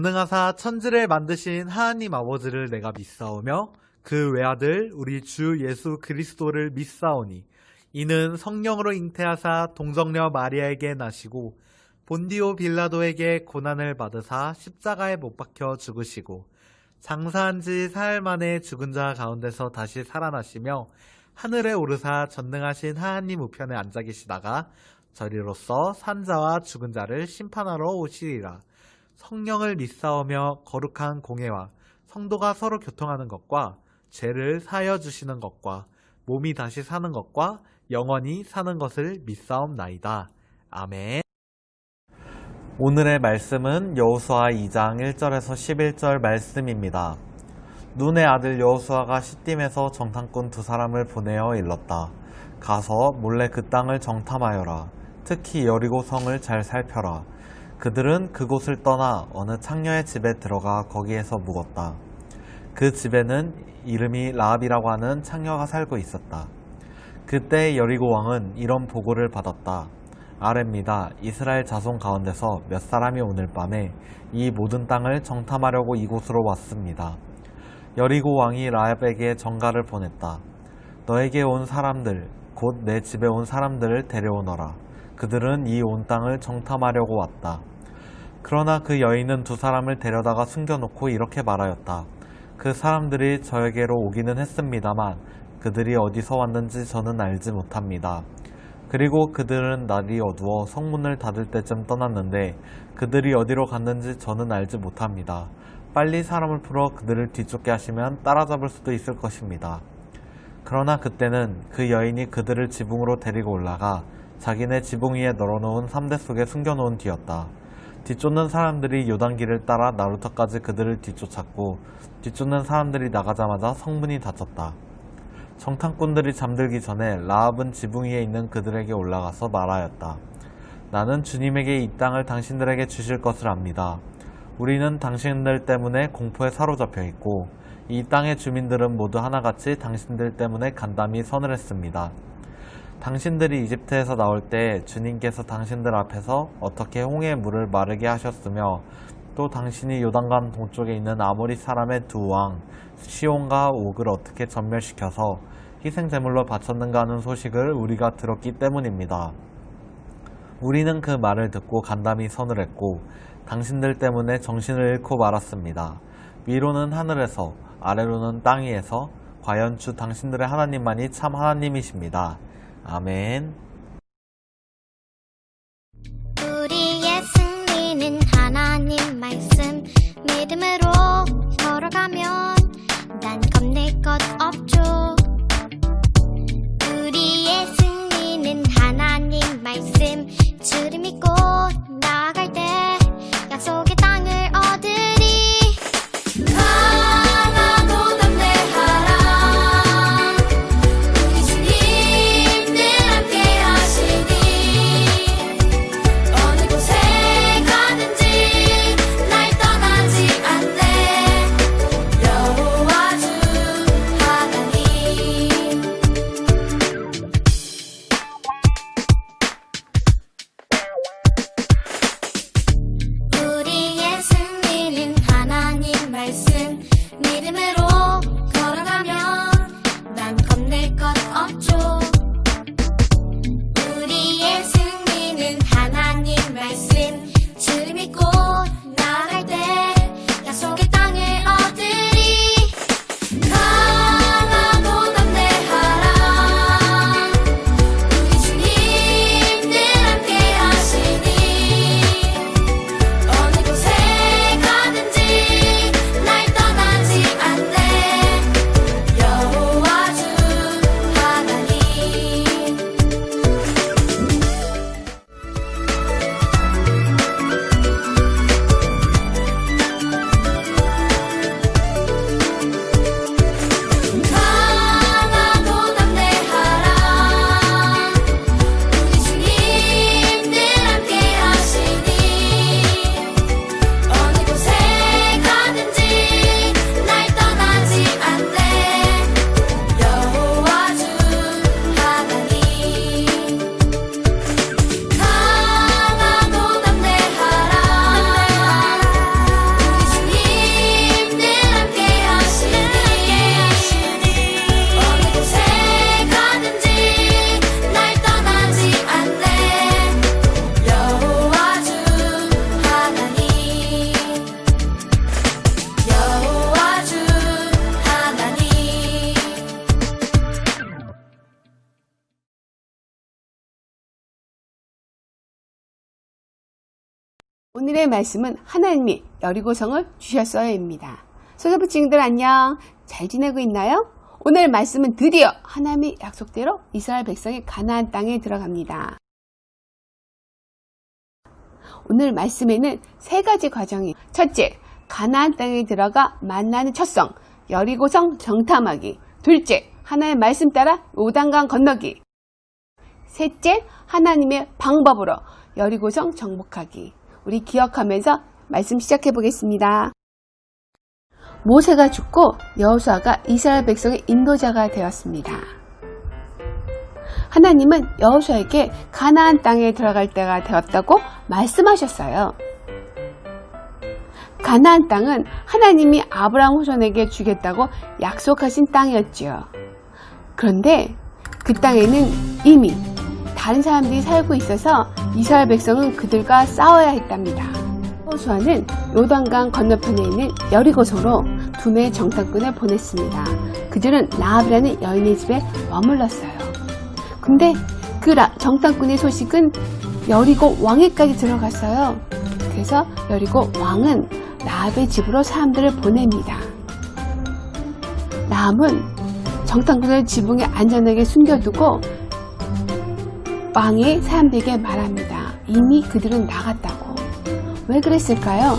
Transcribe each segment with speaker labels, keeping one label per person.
Speaker 1: 전능하사 천지를 만드신 하나님 아버지를 내가 믿사오며 그 외아들 우리 주 예수 그리스도를 믿사오니 이는 성령으로 잉태하사 동정녀 마리아에게 나시고 본디오 빌라도에게 고난을 받으사 십자가에 못 박혀 죽으시고 장사한 지 사흘 만에 죽은 자 가운데서 다시 살아나시며 하늘에 오르사 전능하신 하나님 우편에 앉아 계시다가 저리로서 산자와 죽은 자를 심판하러 오시리라. 성령을 믿사오며 거룩한 공회와 성도가 서로 교통하는 것과 죄를 사하여 주시는 것과 몸이 다시 사는 것과 영원히 사는 것을 믿사옵나이다. 아멘. 오늘의 말씀은 여호수아 2장 1절에서 11절 말씀입니다. 눈의 아들 여호수아가 시딤에서 정탐꾼 두 사람을 보내어 일렀다. 가서 몰래 그 땅을 정탐하여라. 특히 여리고 성을 잘 살펴라. 그들은 그곳을 떠나 어느 창녀의 집에 들어가 거기에서 묵었다. 그 집에는 이름이 라합이라고 하는 창녀가 살고 있었다. 그때 여리고 왕은 이런 보고를 받았다. 아뢰입니다. 이스라엘 자손 가운데서 몇 사람이 오늘 밤에 이 모든 땅을 정탐하려고 이곳으로 왔습니다. 여리고 왕이 라합에게 전가를 보냈다. 너에게 온 사람들, 곧 내 집에 온 사람들을 데려오너라. 그들은 이 온 땅을 정탐하려고 왔다. 그러나 그 여인은 두 사람을 데려다가 숨겨놓고 이렇게 말하였다. 그 사람들이 저에게로 오기는 했습니다만 그들이 어디서 왔는지 저는 알지 못합니다. 그리고 그들은 날이 어두워 성문을 닫을 때쯤 떠났는데 그들이 어디로 갔는지 저는 알지 못합니다. 빨리 사람을 풀어 그들을 뒤쫓게 하시면 따라잡을 수도 있을 것입니다. 그러나 그때는 그 여인이 그들을 지붕으로 데리고 올라가 자기네 지붕 위에 널어놓은 삼대 속에 숨겨놓은 뒤였다. 뒤쫓는 사람들이 요단길을 따라 나루터까지 그들을 뒤쫓았고 뒤쫓는 사람들이 나가자마자 성문이 닫혔다. 정탐꾼들이 잠들기 전에 라합은 지붕 위에 있는 그들에게 올라가서 말하였다. 나는 주님에게 이 땅을 당신들에게 주실 것을 압니다. 우리는 당신들 때문에 공포에 사로잡혀 있고 이 땅의 주민들은 모두 하나같이 당신들 때문에 간담이 서늘했습니다. 당신들이 이집트에서 나올 때 주님께서 당신들 앞에서 어떻게 홍해의 물을 마르게 하셨으며 또 당신이 요단강 동쪽에 있는 아모리 사람의 두 왕 시온과 옥을 어떻게 전멸시켜서 희생제물로 바쳤는가 하는 소식을 우리가 들었기 때문입니다. 우리는 그 말을 듣고 간담이 서늘했고 당신들 때문에 정신을 잃고 말았습니다. 위로는 하늘에서 아래로는 땅 위에서 과연 주 당신들의 하나님만이 참 하나님이십니다. 아멘.
Speaker 2: 우리의 승리는 하나님 말씀 믿음으로 걸어가면 난 겁낼 것 없죠. 우리의 승리는 하나님 말씀 주를 믿고 나아갈 때 약속의 땅을 얻으리. 강하고 담대하라. 우리 주님 늘 함께 하시니 어느 곳에 가든지 날 떠나지 않네. 여호와 주 하나님. 우리의 승리는 하나님 말씀 믿음으로 걸어가면 난 겁낼 것 없죠. 우리의 승리는 하나님 말씀 주를 믿고 나아갈 때 약속의 땅을 얻으리. 강하고 담대하라. 우리 주님 늘 함께 하시니 어느 곳에 가든지 날 떠나지 않네.
Speaker 3: 오늘의 말씀은 하나님이 여리고성을 주셨어요입니다. 소서부친구들 안녕. 잘 지내고 있나요? 오늘 말씀은 드디어 하나님의 약속대로 이스라엘 백성이 가나안 땅에 들어갑니다. 오늘 말씀에는 세 가지 과정이 첫째, 가나안 땅에 들어가 만나는 첫성 여리고성 정탐하기. 둘째, 하나님의 말씀 따라 요단강 건너기. 셋째, 하나님의 방법으로 여리고성 정복하기. 우리 기억하면서 말씀 시작해 보겠습니다. 모세가 죽고 여호수아가 이스라엘 백성의 인도자가 되었습니다. 하나님은 여호수아에게 가나안 땅에 들어갈 때가 되었다고 말씀하셨어요. 가나안 땅은 하나님이 아브라함 후손에게 주겠다고 약속하신 땅이었지요. 그런데 그 땅에는 이미 다른 사람들이 살고 있어서 이스라엘 백성은 그들과 싸워야 했답니다. 여호수아는 요단강 건너편에 있는 여리고성으로 두 명의 정탐꾼을 보냈습니다. 그들은 라합이라는 여인의 집에 머물렀어요. 근데 그 정탐꾼의 소식은 여리고 왕에까지 들어갔어요. 그래서 여리고 왕은 라합의 집으로 사람들을 보냅니다. 라합은 정탐꾼을 지붕에 안전하게 숨겨두고 왕의 사람들에게 말합니다. 이미 그들은 나갔다고. 왜 그랬을까요?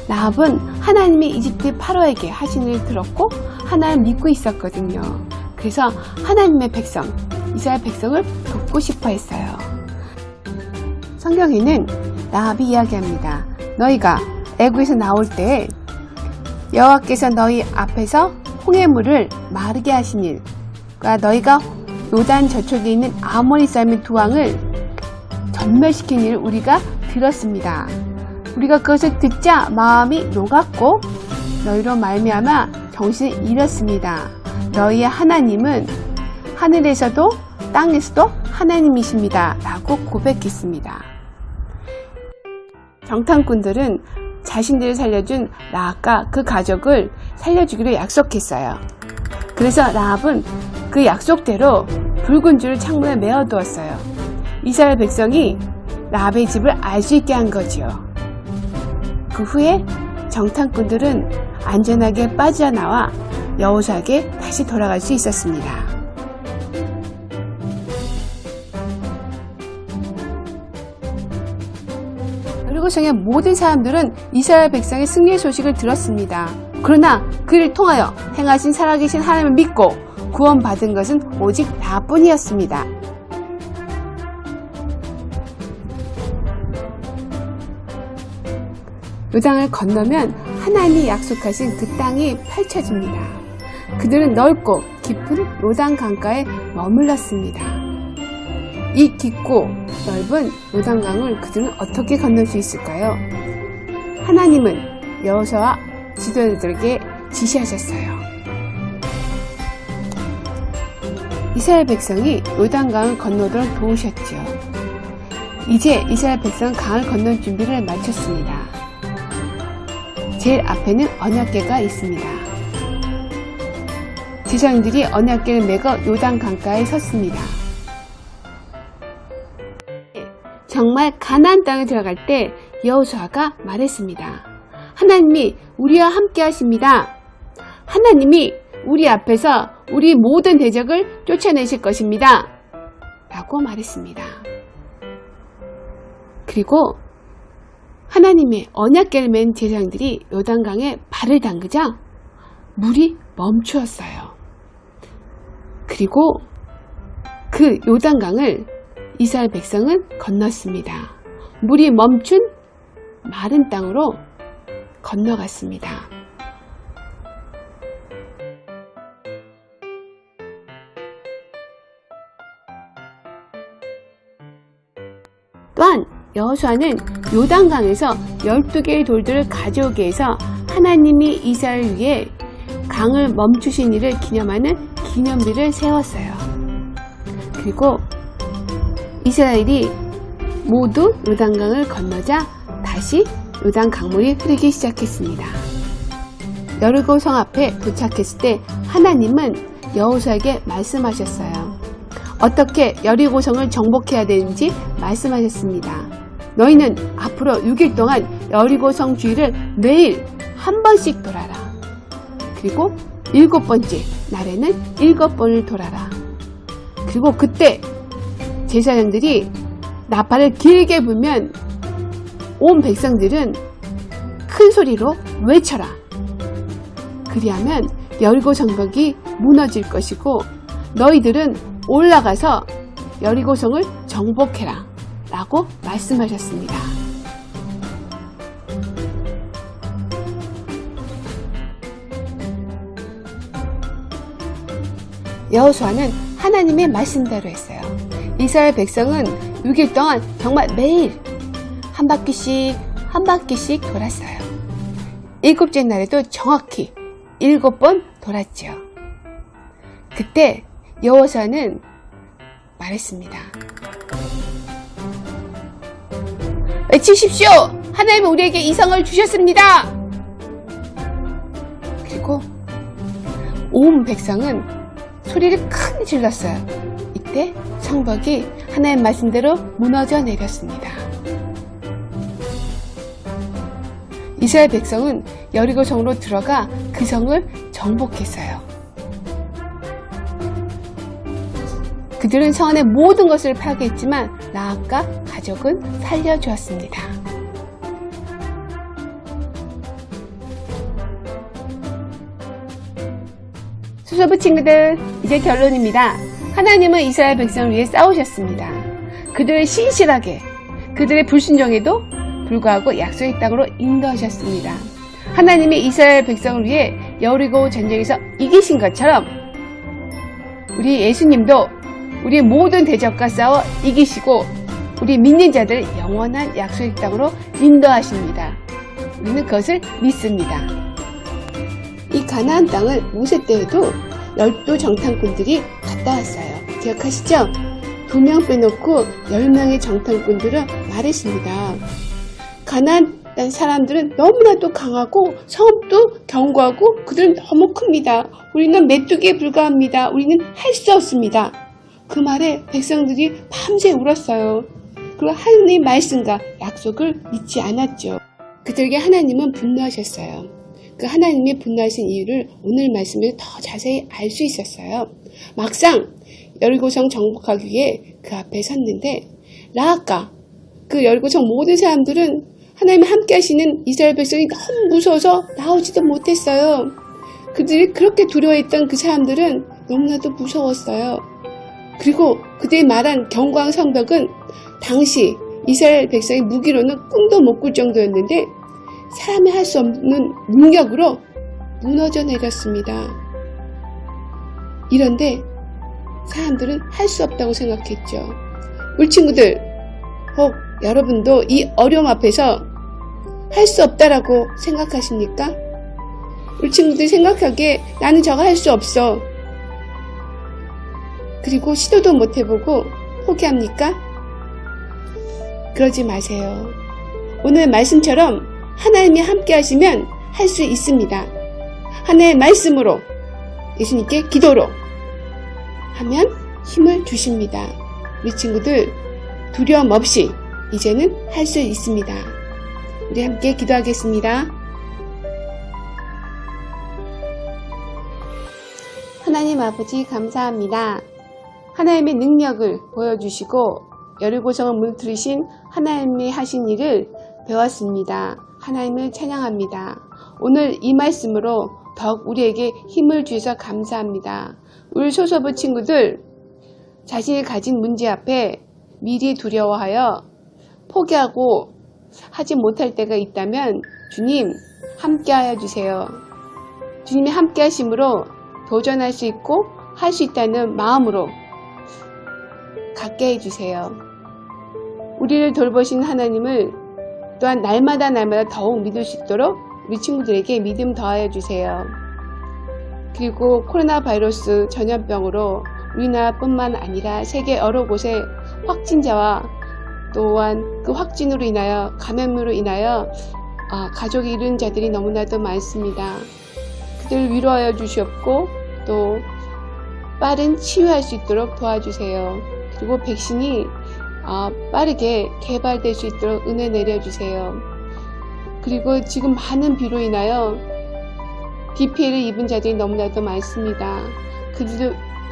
Speaker 3: 라합은 하나님이 이집트 파로에게 하신 일을 들었고 하나님 믿고 있었거든요. 그래서 하나님의 백성, 이스라엘 백성을 돕고 싶어 했어요. 성경에는 라합이 이야기합니다. 너희가 애굽에서 나올 때 여호와께서 너희 앞에서 홍해물을 마르게 하신 일, 그러니까 너희가 요단 저쪽에 있는 아모리 사람의 두 왕을 전멸시킨 일을 우리가 들었습니다. 우리가 그것을 듣자 마음이 녹았고 너희로 말미암아 정신을 잃었습니다. 너희의 하나님은 하늘에서도 땅에서도 하나님이십니다. 라고 고백했습니다. 정탐꾼들은 자신들을 살려준 라합과 그 가족을 살려주기로 약속했어요. 그래서 라합은 그 약속대로 붉은 줄을 창문에 메어두었어요. 이스라엘 백성이 라합의 집을 알 수 있게 한 거지요. 그 후에 정탐꾼들은 안전하게 빠져나와 여호수아에게 다시 돌아갈 수 있었습니다. 여리고성의 모든 사람들은 이스라엘 백성의 승리의 소식을 들었습니다. 그러나 그를 통하여 행하신 살아계신 하나님을 믿고 구원받은 것은 오직 나뿐이었습니다. 요단을 건너면 하나님이 약속하신 그 땅이 펼쳐집니다. 그들은 넓고 깊은 요단 강가에 머물렀습니다. 이 깊고 넓은 요단강을 그들은 어떻게 건널 수 있을까요? 하나님은 여호수아와 지도자들에게 지시하셨어요. 이스라엘 백성이 요단강을 건너도록 도우셨죠. 이제 이스라엘 백성은 강을 건널 준비를 마쳤습니다. 제일 앞에는 언약궤가 있습니다. 제사장들이 언약궤를 메고 요단 강가에 섰습니다. 정말 가나안 땅에 들어갈 때 여호수아가 말했습니다. 하나님이 우리와 함께 하십니다. 하나님이 우리 앞에서 우리 모든 대적을 쫓아내실 것입니다. 라고 말했습니다. 그리고 하나님의 언약궤를 맨 제사장들이 요단강에 발을 담그자 물이 멈추었어요. 그리고 그 요단강을 이스라엘 백성은 건넜습니다. 물이 멈춘 마른 땅으로 건너갔습니다. 또한 여호수아는 요단강에서 12개의 돌들을 가져오게 해서 하나님이 이스라엘을 위해 강을 멈추신 일을 기념하는 기념비를 세웠어요. 그리고 이스라엘이 모두 요단강을 건너자 다시 요단 강물이 흐르기 시작했습니다. 여리고성 앞에 도착했을 때 하나님은 여호수아에게 말씀하셨어요. 어떻게 여리고성을 정복해야 되는지 말씀하셨습니다. 너희는 앞으로 6일 동안 여리고성 주위를 매일 한 번씩 돌아라. 그리고 7번째 날에는 7번을 돌아라. 그리고 그때 제사장들이 나팔을 길게 불면 온 백성들은 큰 소리로 외쳐라. 그리하면 여리고 성벽이 무너질 것이고 너희들은 올라가서 여리고성을 정복해라 라고 말씀하셨습니다. 여호수아는 하나님의 말씀대로 했어요. 이스라엘 백성은 6일 동안 정말 매일 한 바퀴씩 돌았어요. 7째 날에도 정확히 7번 돌았죠. 그때 여호수아는 말했습니다. 외치십시오! 하나님은 우리에게 이 성을 주셨습니다! 그리고 온 백성은 소리를 크게 질렀어요. 이때 성벽이 하나님 말씀대로 무너져 내렸습니다. 이스라엘 백성은 여리고 성으로 들어가 그 성을 정복했어요. 그들은 성 안의 모든 것을 파괴했지만 라합과 가족은 살려주었습니다. 소서부 친구들, 이제 결론입니다. 하나님은 이스라엘 백성을 위해 싸우셨습니다. 그들을 신실하게, 그들의 불순종에도 불구하고 약속의 땅으로 인도하셨습니다. 하나님이 이스라엘 백성을 위해 여리고 전쟁에서 이기신 것처럼 우리 예수님도 우리 모든 대적과 싸워 이기시고 우리 믿는 자들을 영원한 약속의 땅으로 인도하십니다. 우리는 그것을 믿습니다. 이 가나안 땅을 모세 때에도 12 정탐꾼들이 갔다 왔어요. 기억하시죠? 2명 빼놓고 10명의 정탐꾼들은 말했습니다. 가나안 땅 사람들은 너무나도 강하고 성읍도 견고하고 그들은 너무 큽니다. 우리는 메뚜기에 불과합니다. 우리는 할 수 없습니다. 그 말에 백성들이 밤새 울었어요. 그리고 하나님의 말씀과 약속을 믿지 않았죠. 그들에게 하나님은 분노하셨어요. 그 하나님이 분노하신 이유를 오늘 말씀에서 더 자세히 알 수 있었어요. 막상 여리고성 정복하기 위해 그 앞에 섰는데 라합과 그 여리고성 모든 사람들은 하나님이 함께 하시는 이스라엘 백성이 너무 무서워서 나오지도 못했어요. 그들이 그렇게 두려워했던 그 사람들은 너무나도 무서웠어요. 그리고 그들이 말한 견고한 성벽은 당시 이스라엘 백성의 무기로는 꿈도 못 꿀 정도였는데 사람이 할 수 없는 능력으로 무너져 내렸습니다. 이런데 사람들은 할 수 없다고 생각했죠. 우리 친구들, 혹 여러분도 이 어려움 앞에서 할 수 없다라고 생각하십니까? 우리 친구들이 생각하기에 나는 저거 할 수 없어. 그리고 시도도 못 해보고 포기합니까? 그러지 마세요. 오늘 말씀처럼 하나님이 함께 하시면 할 수 있습니다. 하나님의 말씀으로, 예수님께 기도로 하면 힘을 주십니다. 우리 친구들 두려움 없이 이제는 할 수 있습니다. 우리 함께 기도하겠습니다. 하나님 아버지 감사합니다. 하나님의 능력을 보여주시고 여리고성을 무너뜨리신 하나님이 하신 일을 배웠습니다. 하나님을 찬양합니다. 오늘 이 말씀으로 더욱 우리에게 힘을 주셔서 감사합니다. 우리 소서부 친구들, 자신이 가진 문제 앞에 미리 두려워하여 포기하고 하지 못할 때가 있다면 주님 함께하여 주세요. 주님이 함께 하심으로 도전할 수 있고 할 수 있다는 마음으로 갖게 해주세요. 우리를 돌보신 하나님을 또한 날마다 더욱 믿을 수 있도록 우리 친구들에게 믿음 더하여 주세요. 그리고 코로나 바이러스 전염병으로 우리나라뿐만 아니라 세계 여러 곳에 확진자와 또한 그 확진으로 인하여 감염으로 인하여 가족이 잃은 자들이 너무나도 많습니다. 그들을 위로하여 주시옵고 또 빠른 치유할 수 있도록 도와주세요. 그리고 백신이 빠르게 개발될 수 있도록 은혜 내려주세요. 그리고 지금 많은 비로 인하여 비 피해를 입은 자들이 너무나도 많습니다.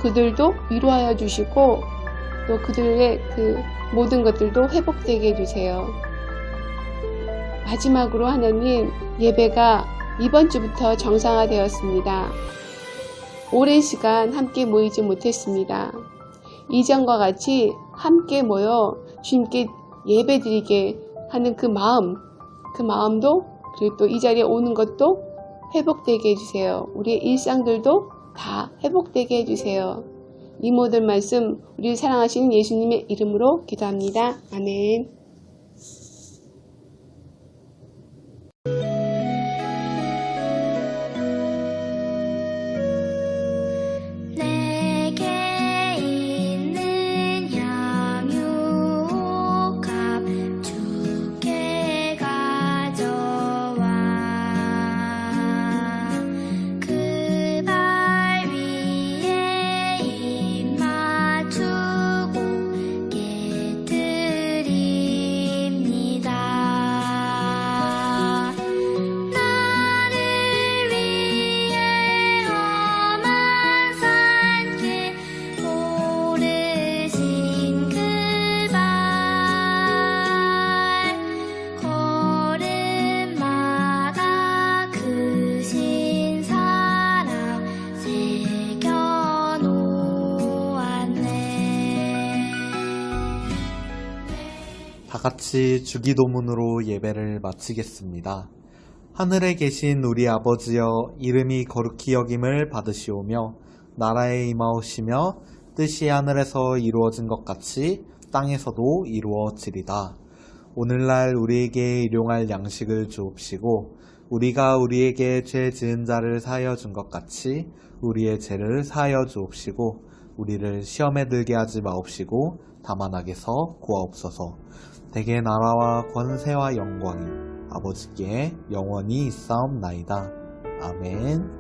Speaker 3: 그들도 위로하여 주시고 또 그들의 그 모든 것들도 회복되게 해주세요. 마지막으로 하나님, 예배가 이번 주부터 정상화되었습니다. 오랜 시간 함께 모이지 못했습니다. 이전과 같이 함께 모여 주님께 예배드리게 하는 그 마음도 그리고 또 이 자리에 오는 것도 회복되게 해주세요. 우리의 일상들도 다 회복되게 해주세요. 이 모든 말씀 우리를 사랑하시는 예수님의 이름으로 기도합니다. 아멘.
Speaker 2: 내게 있는 향유값 주께 가져와 그 발 위에 입 맞추고 깨뜨립니다. 나를 위해 험한 산길 오르신 그 발 걸음마다 크신 사랑 새겨놓았네.
Speaker 1: 다 같이 주기도문으로 예배를 마치겠습니다. 하늘에 계신 우리 아버지여, 이름이 거룩히 여김을 받으시오며 나라에 임하오시며 뜻이 하늘에서 이루어진 것 같이 땅에서도 이루어지리다. 오늘날 우리에게 일용할 양식을 주옵시고 우리가 우리에게 죄 지은 자를 사하여 준 것 같이 우리의 죄를 사하여 주옵시고 우리를 시험에 들게 하지 마옵시고 다만 악에서 구하옵소서. 대개 나라와 권세와 영광이 아버지께 영원히 있사옵나이다. 아멘.